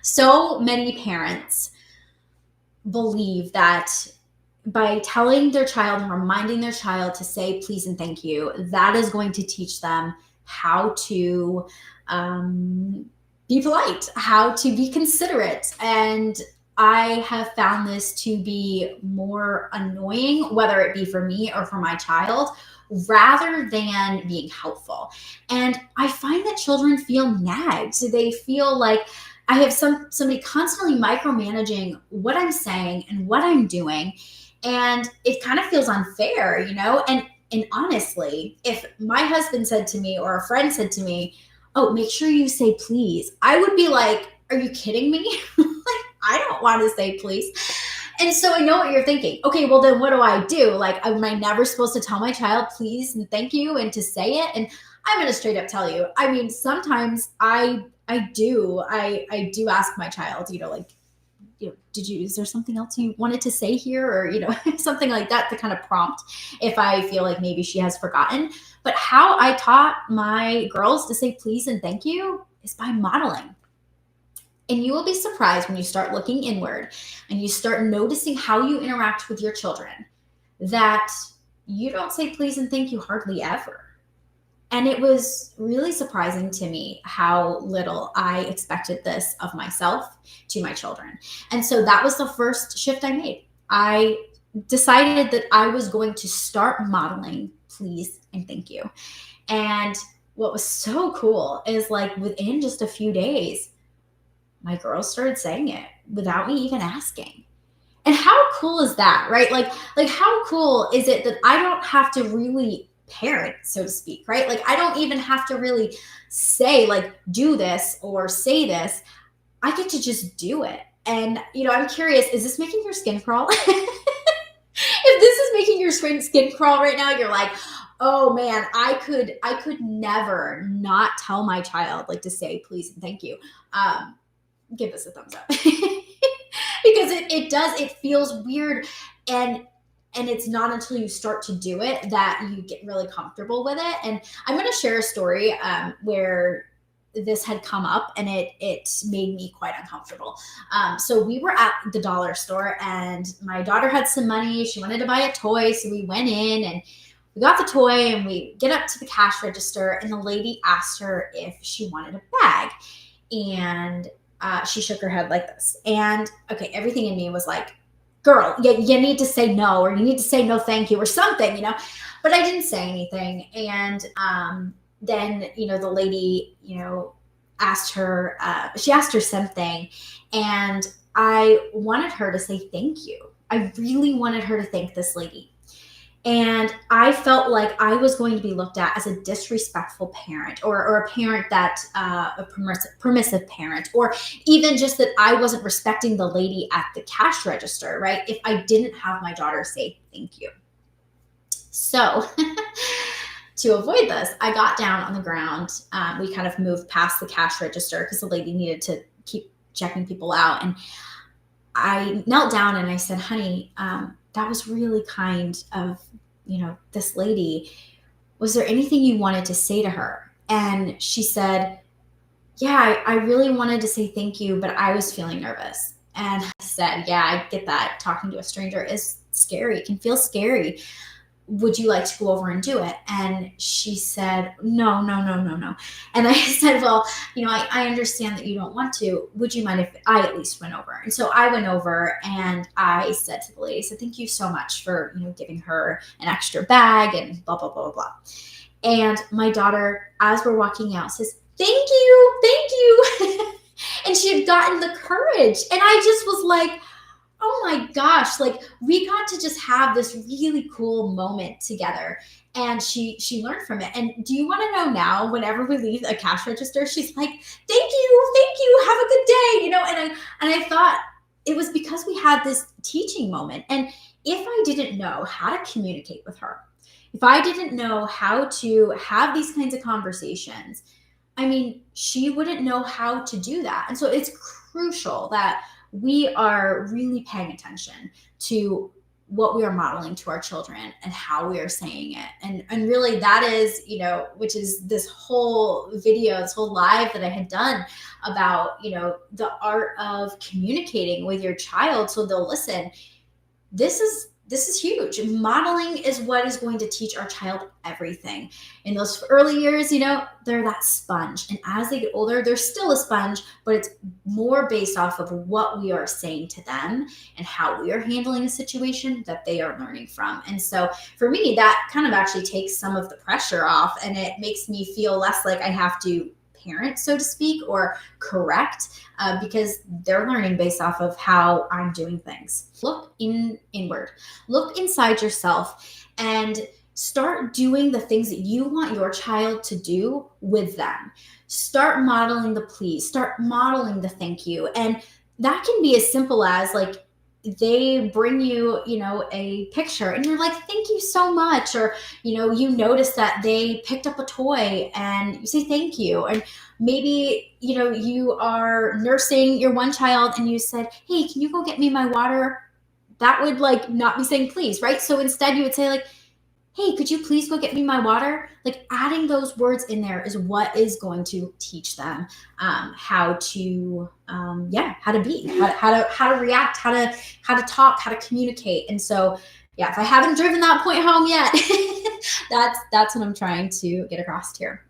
So many parents believe that by telling their child and reminding their child to say please and thank you, that is going to teach them how to be polite, how to be considerate. And I have found this to be more annoying, whether it be for me or for my child, rather than being helpful. And I find that children feel nagged. So they feel like I have somebody constantly micromanaging what I'm saying and what I'm doing. And it kind of feels unfair, And honestly, if my husband said to me or a friend said to me, "Oh, make sure you say please," I would be like, "Are you kidding me?" Like, I don't want to say please. And so I know what you're thinking. Okay, well then what do I do? Like, am I never supposed to tell my child please and thank you and to say it? And I'm going to straight up tell you. I mean, sometimes I do ask my child, like, is there something else you wanted to say here? Or, something like that to kind of prompt if I feel like maybe she has forgotten. But how I taught my girls to say please and thank you is by modeling. And you will be surprised when you start looking inward and you start noticing how you interact with your children that you don't say please and thank you hardly ever. And it was really surprising to me how little I expected this of myself to my children. And so that was the first shift I made. I decided that I was going to start modeling please and thank you. And what was so cool is, like, within just a few days, my girls started saying it without me even asking. And how cool is that, right? Like how cool is it that I don't have to really parent, so to speak, right? Like, I don't even have to really say, like, do this or say this. I get to just do it. And, I'm curious, is this making your skin crawl? If this is making your skin crawl right now, you're like, oh man, I could never not tell my child, like, to say please and thank you. Give us a thumbs up. Because it feels weird, and it's not until you start to do it that you get really comfortable with it. And I'm going to share a story where this had come up, and it made me quite uncomfortable. So we were at the dollar store, and my daughter had some money. She wanted to buy a toy, so we went in and we got the toy, and we get up to the cash register, and the lady asked her if she wanted a bag, and she shook her head like this. And okay, everything in me was like, girl, you need to say no, or you need to say no thank you or something, but I didn't say anything. And then the lady asked her, she asked her something, and I wanted her to say thank you. I really wanted her to thank this lady. And I felt like I was going to be looked at as a disrespectful parent, or a parent that a permissive parent, or even just that I wasn't respecting the lady at the cash register, right? If I didn't have my daughter say thank you. So to avoid this, I got down on the ground. We kind of moved past the cash register because the lady needed to keep checking people out. And I knelt down and I said, honey, that was really kind of, this lady. Was there anything you wanted to say to her? And she said, yeah, I really wanted to say thank you, but I was feeling nervous. And I said, yeah, I get that. Talking to a stranger is scary. It can feel scary. Would you like to go over and do it? And she said, no. And I said, well, I understand that you don't want to. Would you mind if I at least went over? And so I went over and I said to the lady, thank you so much for, giving her an extra bag and blah, blah, blah, blah. And my daughter, as we're walking out, says, thank you. And she had gotten the courage. And I just was like, oh my gosh, like, we got to just have this really cool moment together. And she learned from it. And do you want to know now, whenever we leave a cash register, she's like, thank you, have a good day, and I thought it was because we had this teaching moment. And if I didn't know how to communicate with her, if I didn't know how to have these kinds of conversations, I mean, she wouldn't know how to do that. And so it's crucial that we are really paying attention to what we are modeling to our children and how we are saying it. And really that is, which is this whole video, this whole live that I had done about, the art of communicating with your child so they'll listen. This is huge. Modeling is what is going to teach our child everything. In those early years, they're that sponge. And as they get older, they're still a sponge, but it's more based off of what we are saying to them and how we are handling a situation that they are learning from. And so for me, that kind of actually takes some of the pressure off, and it makes me feel less like I have to parent, so to speak, or correct, because they're learning based off of how I'm doing things. Look inward, look inside yourself, and start doing the things that you want your child to do with them. Start modeling the please, start modeling the thank you. And that can be as simple as like, they bring you, a picture and you're like, thank you so much. Or, you notice that they picked up a toy and you say thank you. And maybe, you are nursing your one child and you said, hey, can you go get me my water? That would like not be saying please, right? So instead you would say like, hey, could you please go get me my water? Like adding those words in there is what is going to teach them how to be, how to react, how to talk, how to communicate. And so, yeah, if I haven't driven that point home yet, that's what I'm trying to get across here.